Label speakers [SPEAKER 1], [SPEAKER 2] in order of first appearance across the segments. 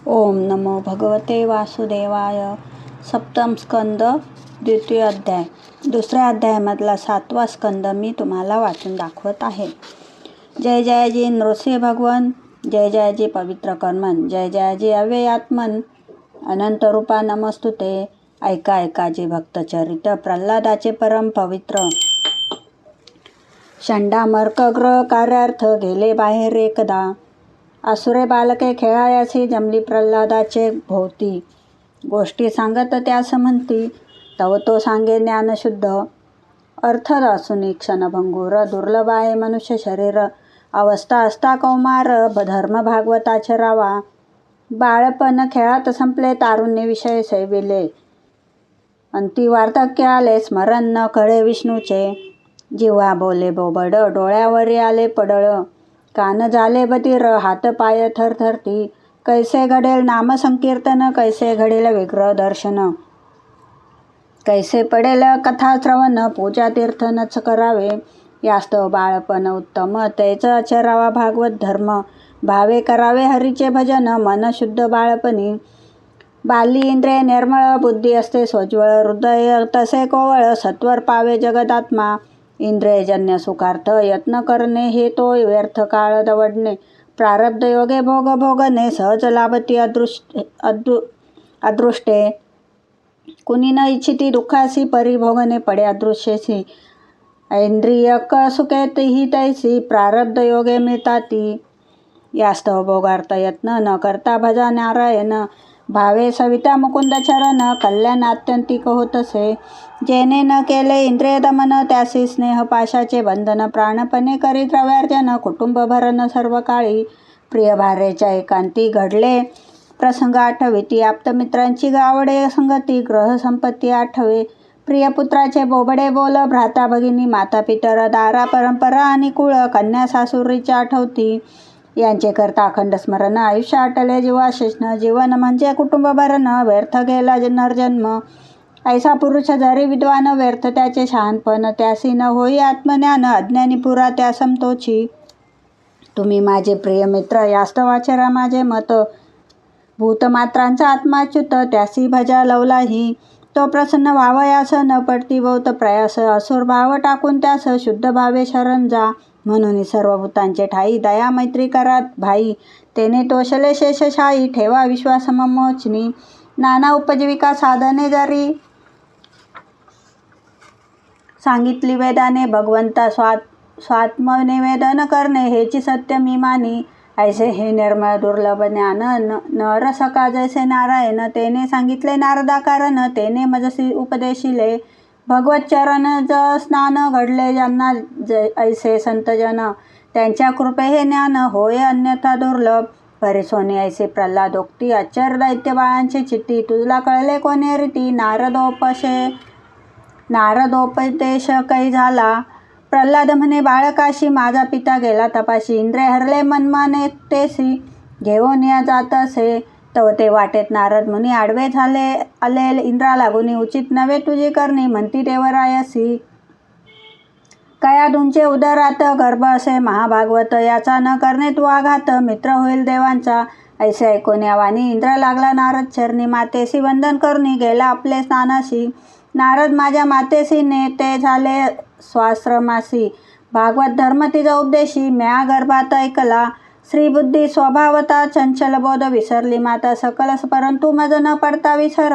[SPEAKER 1] ओम नमो भगवते वासुदेवाय. सप्तम स्कंद, द्वितीय अध्याय. दुसऱ्या अध्यायामधला 7वा स्कंद मी तुम्हाला वाचून दाखवत आहे. जय जयजी नृसिंह भगवन, जय जयजी पवित्र कर्मन, जय जयजी अव्ययात्मन, अनंत रूपा नमस्तुते. ऐका ऐकाजी भक्तचरित, प्रल्हादाचे परम पवित्र. षंडामर्कग्र कार्यार्थ गेले बाहेर एकदा. असुरे बालके खेळायासी जमली प्रल्हादाचे भोवती. गोष्टी सांगत त्यास म्हणती, तव तो सांगे ज्ञानशुद्ध. अर्थ दासुनी क्षणभंगूर, दुर्लभ आहे मनुष्य शरीर. अवस्था असता कौमार, धर्म भागवताचरावा. बाळपण खेळात संपले, तारुण्य विषय सेविले. अंती वार्धक्य आले, स्मरण न कळे विष्णूचे. जिव्हा बोले बोबड, डोळ्यावरी आले पडळ. कान झाले बधीर, हात पाय थरथरती. कैसे घडेल नाम संकीर्तन, कैसे घडेल विग्रह दर्शन. कैसे पडेल कथा श्रवण, पूजा तीर्थ नच करावे. यास्तव बाळपण उत्तम, तेच आचरावा भागवत धर्म. भावे करावे हरीचे भजन, मन शुद्ध बाळपणी. बाली इंद्रिय निर्मळ, बुद्धी असते सोज्वळ. हृदय तसे कोवळ, सत्वर पावे जगदात्मा. इंद्रियजन्य सुखार्थ यत्न करणे, हे तो व्यर्थ काळ दवडणे. प्रारब्ध योगे भोग भोगणे, सहज लाभती अदृष्टे. कुणी न इच्छिती दुःखासी, परिभोगणे पडे अदृश्यसी. ऐंद्रियक सुखे ही तैसी, प्रारब्ध योगे मिळताती. यास्तव भोगार्थ यत्न न करता भजा नारायण. भावे सविता मुकुंद चरण, कल्याण आत्यंतिक होतसे. जेने न केले इंद्रिय दमन, त्यासी स्नेह पाशाचे बंधन. प्राणपणे करी द्रव्यार्जन, कुटुंब भरण सर्व काळी. प्रिय भार्येच्या एकांती घडले प्रसंग आठविती. आप्तमित्रांची गावडे संगती, ग्रह संपत्ती आठवे. प्रियपुत्राचे बोबडे बोल, भ्राता भगिनी माता पितर. दारा परंपरा आणि कुळ, कन्या सासुरीच्या आठवती. यांचे करता अखंड स्मरण, आयुष्य आटले जीवाशेषण. जीवन म्हणजे कुटुंब भरण, व्यर्थ गेला नरजन्म. ऐसा पुरुष जरी विद्वान, व्यर्थ त्याचे शहाणपण. त्यासी न होई आत्मज्ञान, अज्ञानी पुरा त्या समतोची. तुम्ही माझे प्रिय मित्र, यास्तव आचरा माझे मत. भूतमात्रांचा आत्माच्युत, त्यासी भजा लवलाही. तो प्रसन्न व्हावयास, न पडती बहुत प्रयास. असुर भाव टाकून त्यास, शुद्ध भावे शरण जा. म्हणून सर्व भूतांचे ठाई, दया मैत्री करा भाई. तेने तोषले शेषशाही, ठेवा विश्वास ममोचनी. नाना उपजीविका साधने जरी सांगितली वेदाने, भगवंता स्वात्मनिवेदन करणे, हेची सत्य मी मानी. ऐसे हे निर्मळ दुर्लभ ज्ञान, नर सका जैसे नारायण. तेने सांगितले नारदा कारण, तेने मजसी उपदेशिले. भगवत चरण ज स्नान घडले ज्यांना, ऐसे संतजन. त्यांच्या कृपे हे ज्ञान होय अन्यथा दुर्लभ. परिसोनी ऐसे प्रल्हादोक्ती, अच्चर दैत्य बाळांची चित्ती. तुला कळले कोणे रीती, नारदोपदेश कै झाला. प्रल्हाद म्हणे बाळकाशी, माझा पिता गेला तपाशी. इंद्रिय हरले मनमाने तेसी, घेऊन या जात असे. तव ते वाटेत नारद मुनी, आडवे झाले आले इंद्रा लागुनी. उचित नव्हे तुझी करणी, म्हणती देवरायसी. कयाधूंचे उदरात गर्भ असे महाभागवत. याचा न करणे तू आघात, मित्र होईल देवांचा. ऐसे ऐकून या वाणी, इंद्र लागला नारद चरणी. मातेसी वंदन करुनी, गेला आपले स्नानासी. नारद माझ्या मातेसी, नेते झाले स्वाश्रमासी. भागवत धर्म तिचा उपदेशी, म्या गर्भात ऐकला. श्रीबुद्धी स्वभावता, चंचल बोध विसरली माता. सकल परंतु मज न पडता विसर,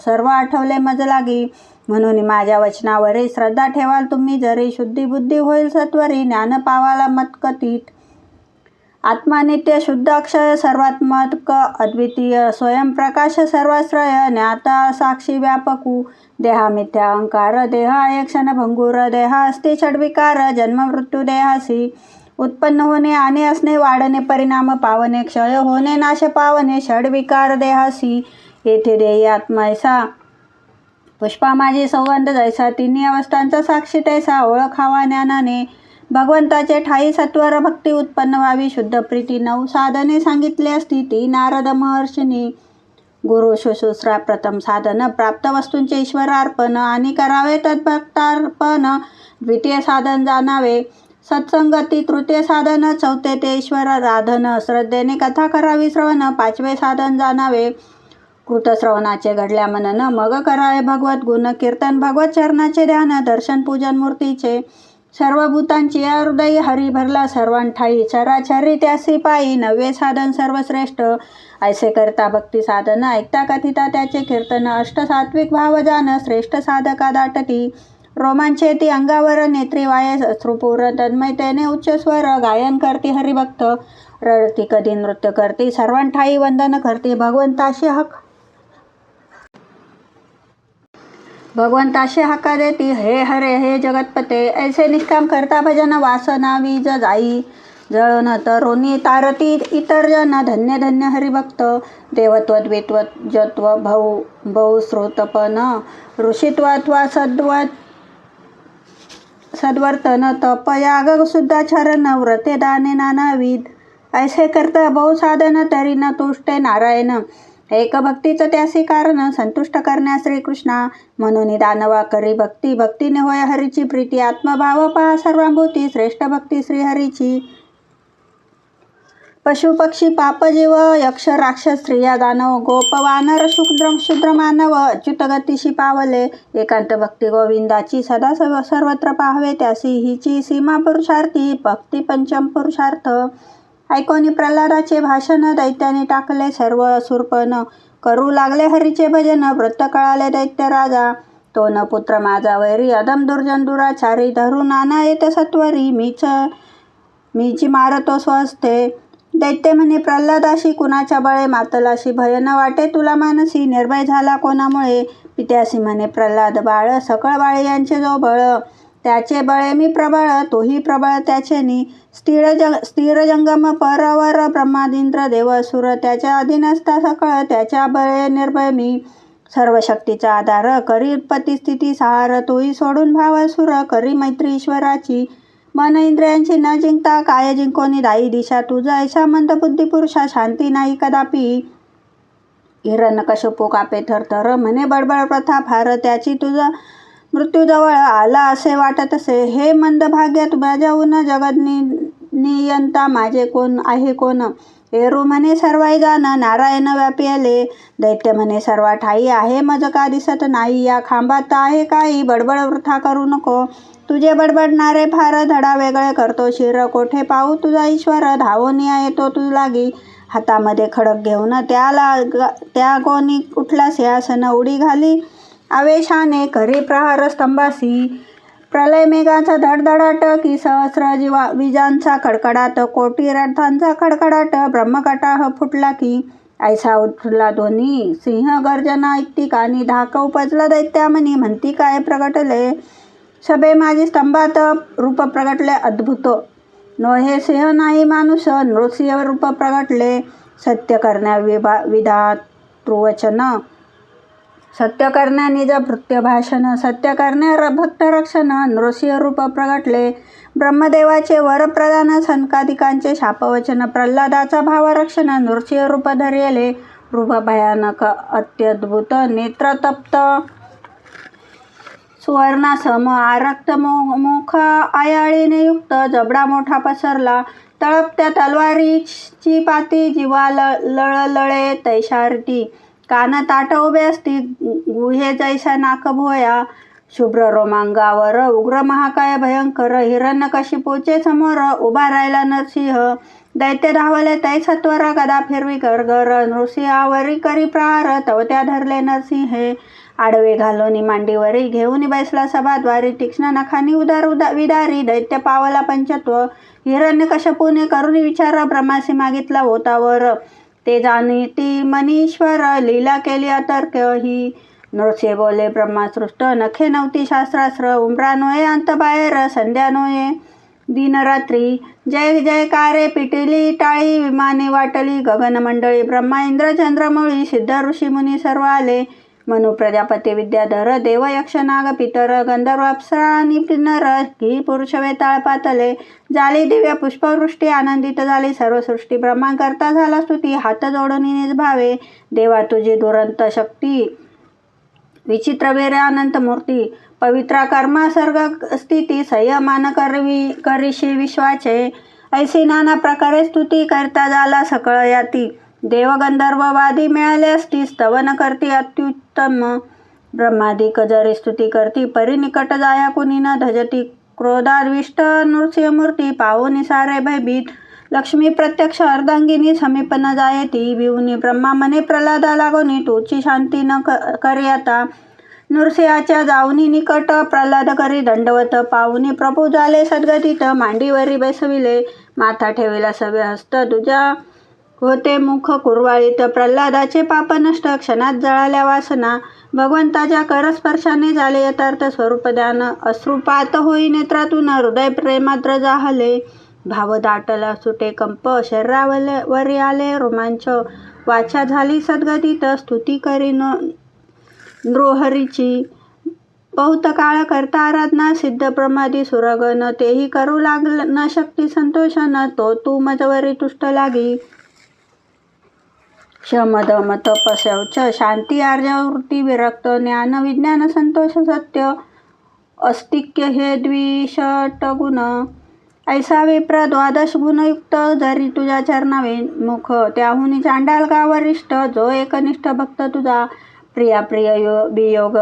[SPEAKER 1] सर्व आठवले मज लागी. म्हणून माझ्या वचनावरी श्रद्धा ठेवाल तुम्ही जरी. शुद्धी बुद्धी होईल सत्वरी, ज्ञान पावाला मतकथित. आत्मा नित्य शुद्ध अक्षय, सर्वात्मक अद्वितीय. स्वयंप्रकाश सर्वाश्रय, ज्ञाता साक्षी व्यापकू. देहा मिथ्या अहंकार, देहा एक क्षण भंगूर. देहा अस्ति षड्विकार, जन्म मृत्यू देहासी. उत्पन्न होणे आणि असणे, वाढणे परिणाम पावणे, क्षय होणे नाश पावणे. षड्विकार देहासी, येथे देही आत्मा ऐसा. पुष्पा माझी सौगंध जैसा, तिन्ही अवस्थांचा साक्षी तैसा. ओळखावा ज्ञानाने भगवंताचे ठाई, सत्वर भक्ती उत्पन्न व्हावी शुद्ध प्रीती. 9 साधने सांगितली असती ती नारद महर्षिनी. गुरु शुश्रूषा प्रथम साधन, प्राप्त वस्तूंचे ईश्वरार्पण. आणि करावे तद्भक्तार्पण, द्वितीय साधन जाणावे. सत्संगती. तृतीय साधन. चौथे ते ईश्वर राधन. श्रद्धेने कथा करावी श्रवण. पाचवे साधन जाणावे कृतश्रवणाचे घडल्या मनन. मग करावे भगवत गुण कीर्तन. भगवत चरणाचे ध्यान. दर्शन पूजन मूर्तीचे. सर्व भूतांची या हृदयी हरी भरला सर्वांठाई. चराचरी त्यासी पायी. नववे साधन सर्वश्रेष्ठ. ऐसे करता भक्ती साधन. ऐकता कथिता त्याचे कीर्तन. अष्ट सात्विक भाव जान. श्रेष्ठ साधका दाटती. रोमांचेती अंगावर. नेत्री वाये अश्रुपूर. तन्मयतेने उच्च स्वर. गायन करती हरिभक्त. रडती कधी नृत्य करती. सर्वांठाई वंदन करती. भगवंताशी हाका देती. हे हरे हे जगतपते. ऐसे निष्काम करता भजन. वासना वीज जाई जळून तरुणी तारती इतर जन. धन्य धन्य हरिभक्त. देवत्व द्वित्व जत्व बहुश्रुतपन. ऋषित्व अथवा सद्वर्तन. तप याग शुद्धाचरण. व्रते दाने नानाविध. ऐसे करता बहुसाधन तरी न तुष्टे नारायण. एक भक्तीचं त्यासी कारण. संतुष्ट करण्या श्रीकृष्णा. म्हणून दानवा करी भक्ती. भक्तीने होय हरीची प्रीती. आत्मभाव पहा सर्वांभूती. श्रेष्ठ भक्ती श्रीहरीची. पशु पक्षी पाप जीव यक्ष राक्षस स्त्रिया दानव गोप वानर शूद्र मानव अच्युत गतीशी पावले. एकांत भक्ती गोविंदाची सदा सर्वत्र पाहावे त्यासी. हिची सीमा पुरुषार्थी. भक्ती पंचम पुरुषार्थ. ऐकोनी प्रल्हादाचे भाषण. दैत्याने टाकले सर्व सुरपण. करू लागले हरीचे भजन. व्रत कळाले दैत्य राजा. तो न पुत्र माझा वैरी. अदम दुर्जन दुराचारी. धरून नाना येत सत्वरी. मीची मारतो स्वस्थे. दैत्य म्हणे प्रल्हादाशी. कुणाच्या बळे मातलाशी. भय न वाटे तुला मानसी. निर्भय झाला कोणामुळे. पित्यासी म्हणे प्रल्हाद बाळ. सकळ बाळे यांचे जो बळ. त्याचे बळे मी प्रबळ. तोही प्रबळ त्याचेनी. स्थिर जंगम परवर. ब्रह्मादिंद्र देव असुर. त्याच्या अधीनस्था सकळ. त्याच्या बळे निर्भय मी. सर्व शक्तीचा आधार. करी उत्पत्ती स्थिती सहार. तोही सोडून भाव असुर. करी मैत्री ईश्वराची. मन इंद्रियांची न जिंकता. काय जिंकोनी दाई दिशा. तुझा ऐसा मंद बुद्धी पुरुषा. शांती नाही कदापि. हिरण्यकश्यपू कापे थरथर. म्हणे बडबड प्रथा फार. त्याची तुझा मृत्यू जवळ आला असे वाटत असे. हे मंद भाग्य माझ्याहून जगद नियंता माझे कोण आहे कोण. एरू म्हणे सर्वाई जाण. नारायण व्यापी आले. दैत्य म्हणे सर्वा ठाई. आहे मज का दिसत नाही. या खांबात आहे काही. बडबड वृथा करू नको. तुझे बडबडणारे फार. धडा वेगळे करतो शिर. कोठे पाहू तुझा ईश्वर. धावोनिया येतो तुझ लागी. हातामध्ये खडक घेऊन त्या गोनी उठला सिंहासन. उडी घाली आवेशाने. करी प्रहार स्तंभासी. प्रलय मेघाचा धडधडाट. की सहस्र विजांचा कडकडाट. कोटी रथांचा खडखडाट. ब्रह्मकटाह फुटला की. ऐसा उठला ध्वनी. सिंह गर्जना ऐकती कानी. धाक उपजला दैत्यामनी. म्हणती काय प्रगटले. सभे माझी स्तंभात रूप प्रगटले अद्भुत. नो हे सिंह नाही माणूस. नृसिंह रूप प्रगटले. सत्य करण्या विधातृवचन. सत्य करण्या निज भृत्य भाषण. सत्य करण्या भक्त रक्षण. नृसिंह रूप प्रगटले. ब्रह्मदेवाचे वरप्रदान. सनकादिकांचे शापवचन. प्रल्हादाचा भावरक्षण. नृसिंह रूप धरले. रूप भयानक अत्यद्भुत. नेत्रतप्त सुवर्णासम. आरक्त मुख आयाळीने युक्त. जबडा मोठा पसरला. तळपत्या तलवारीची पाती. जीवा लळलळे तैशारती. कान ताट उभे असती. गुहे जैसा नाक भोया. शुभ्र रोमांगावर. उग्र महाकाय भयंकर. हिरण्यकशिपूचे समोर उभा राहिला नरसिंह. दैत्य धावले तै सत्वर. गदा फिरवी गरगर. नृसिंहावरी करी प्रहार. तवत्या धरले नरसिंहे. आडवे घालोनी मांडीवरी. घेऊन बैसला सभाद्वारी. तीक्ष्ण नखानी विदारी. दैत्य पावला पंचत्व. हिरण्यकश्यपूने करून विचार. ब्रह्मासी मागितला होतावर. ते जाणीती मनीश्वर. लीला केली अतर्क ही. नृसिंह बोले ब्रह्मासृष्ट. नखे नव्हती शास्त्रास्त्र. उंबरा नोये अंत बाहेर. संध्या नोये दिनरात्री. जय जयकारे पिटिली टाळी. विमाने वाटली गगनमंडळी. ब्रह्मा इंद्र चंद्रमौळी. सिद्ध ऋषी मुनी सर्व आले. मनु प्रजापती विद्याधर. देव यक्ष नाग पितर. गंधर्व अप्सरा आणि नर. ही पुरुष वेताळ पातले. झाली दिव्य पुष्पवृष्टी. आनंदित झाली सर्व सृष्टी. ब्रह्मांकरता झाला स्तुती. हात जोडून निज भावे. देवा तुझी दुरंत शक्ती. विचित्र वेरे अनंत मूर्ती. पवित्र कर्मासर्ग स्थिती संयमान करीशी विश्वाचे. ऐसी नाना प्रकारे स्तुती करता झाला सकळ याती. देवगंधर्ववादी मिळाले असती स्तवन करती अत्युत्तम. ब्रह्मादिक जरी स्तुती करती परी निकट जाया कुणी न धजती. क्रोधाद्विष्ट नृसिंहमूर्ती पाहुनी सारे भयभीत. लक्ष्मी प्रत्यक्ष अर्धांगिनी समीप न जायती. भिवनी ब्रह्मा मने प्रल्हादा लागोनी तुची शांती न करी आता. नृसिंहाच्या जाऊनी निकट प्रल्हाद करी दंडवत. पाहुनी प्रभू झाले सद्गतीत मांडीवरी बैसविले. माथा ठेविला सवे हस्त तुझ्या होते मुख कुरवाळीत. प्रल्हादाचे पाप नष्ट क्षणात जळाल्या वासना. भगवंताच्या करस्पर्शाने झाले यथार्थ स्वरूप ध्यान. अश्रुपात होई नेत्रातून हृदय प्रेमाद्र जाहले. भाव दाटला सुटे कंप शरीरावरी आले रोमांच. वाचा झाली सद्गतीत स्तुती करी नृहरीची. बहुत काळ करता आराधना सिद्ध प्रमादी सुरगण. तेही करू लागल न शक्ती संतोषन तू मजवरी तुष्ट लागी. शम दम तप शौच शांती आर्यवृत्ती विरक्त. ज्ञान विज्ञान संतोष सत्य अस्तिक्य हे द्विषट गुण. ऐसा विप्र द्वादश गुणयुक्त जरी तुझ्या चरणावे मुख. त्याहुनी चांडाल का वरिष्ठ जो एकनिष्ठ भक्त तुझा. प्रिया प्रिय वियोग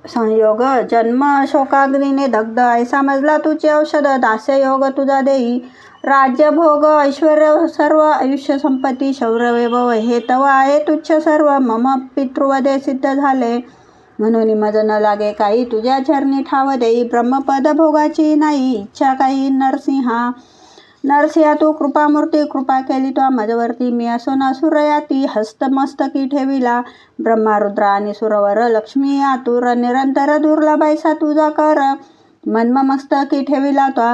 [SPEAKER 1] संयोग जन्म शोकाग्नीने दग्ध. ऐसा मजला तुझे औषध दास्य योग तुझा देई. राज्य भोग ऐश्वर्य सर्व आयुष्य संपत्ती शौर्य वैभव हे तव आहे तुच्छ सर्व. मम पितृवदे सिद्ध झाले म्हणून मज न लागे काही. तुझ्या चरणी ठाव देई ब्रह्मपद भोगाची नाही इच्छा काही. नरसिंहा तू कृपामूर्ती कृपा केली तो मजवरती. मी असो न असुरयाती हस्तमस्तकी ठेविला. ब्रह्मा रुद्र आणि सुरवर लक्ष्मी आतुर. निरंतर दुर्लभ ऐसा तुझा कर मन्मस्तकी ठेविला तो.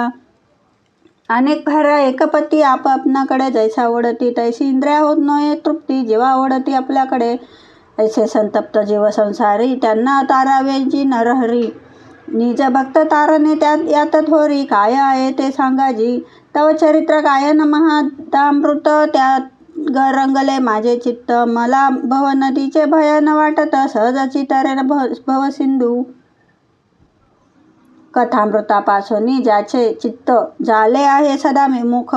[SPEAKER 1] अनेक भार्या एकपती आपणाकडे जैसा ओढती तैसी इंद्रिया होत नये तृप्ती. जेव्हा ओढती आपल्याकडे ऐसे संतप्त जीव संसारी. त्यांना तारावे जी नरहरी. निज भक्त तारणे त्यात यात थोरी. काय आहे ते सांगा जी. तव चरित्र गायन महातामृत त्यात रंगले माझे चित्त. मला भवनदीचे भय न वाटत सहजची तरेन भवसिंधू. कथामृतापासून ज्याचे चित्त झाले आहे सदा विमुख.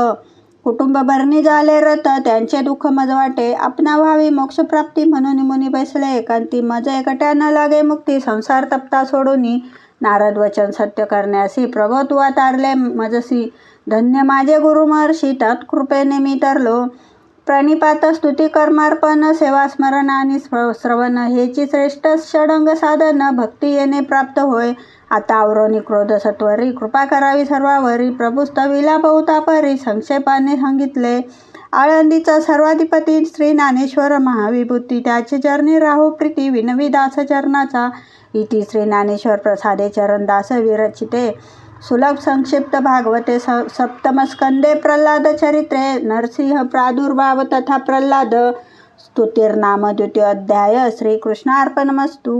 [SPEAKER 1] कुटुंब भरणी झाले रत त्यांचे दुःख मज वाटे. आपणा व्हावी मोक्षप्राप्ती म्हणून मुनी बैसले एकांती. मज एकट्या न लागे मुक्ती संसार तप्ता सोडूनी. नारद वचन सत्य करण्यासी प्रभो तू तारले मजसी. धन्य माझे गुरु महर्षी तत्कृपेने मी तरलो. प्रणिपात स्तुती कर्मार्पण सेवा स्मरण आणि श्रवण हेची श्रेष्ठ षडंग साधन. भक्ती येणे प्राप्त होय. आता आवरोनी क्रोध सत्वरी कृपा करावी सर्वावरी. प्रभू स्तविला बहुतापरी संक्षेपाने सांगितले. आळंदीचा सर्वाधिपती श्री ज्ञानेश्वर महाविभूती. त्याचे चरणी राहो प्रीती विनवी दास चरणाचा. इति श्री ज्ञानेश्वर प्रसादे चरणदास विरचिते सुलभ संक्षिप्त भागवते सप्तमस्कंदे प्रल्हाद चरित्रे. नरसिंह प्रादुर्भाव तथा प्रल्हाद स्तुतिर्नाम द्वितीय अध्याय. श्रीकृष्णार्पणमस्तु.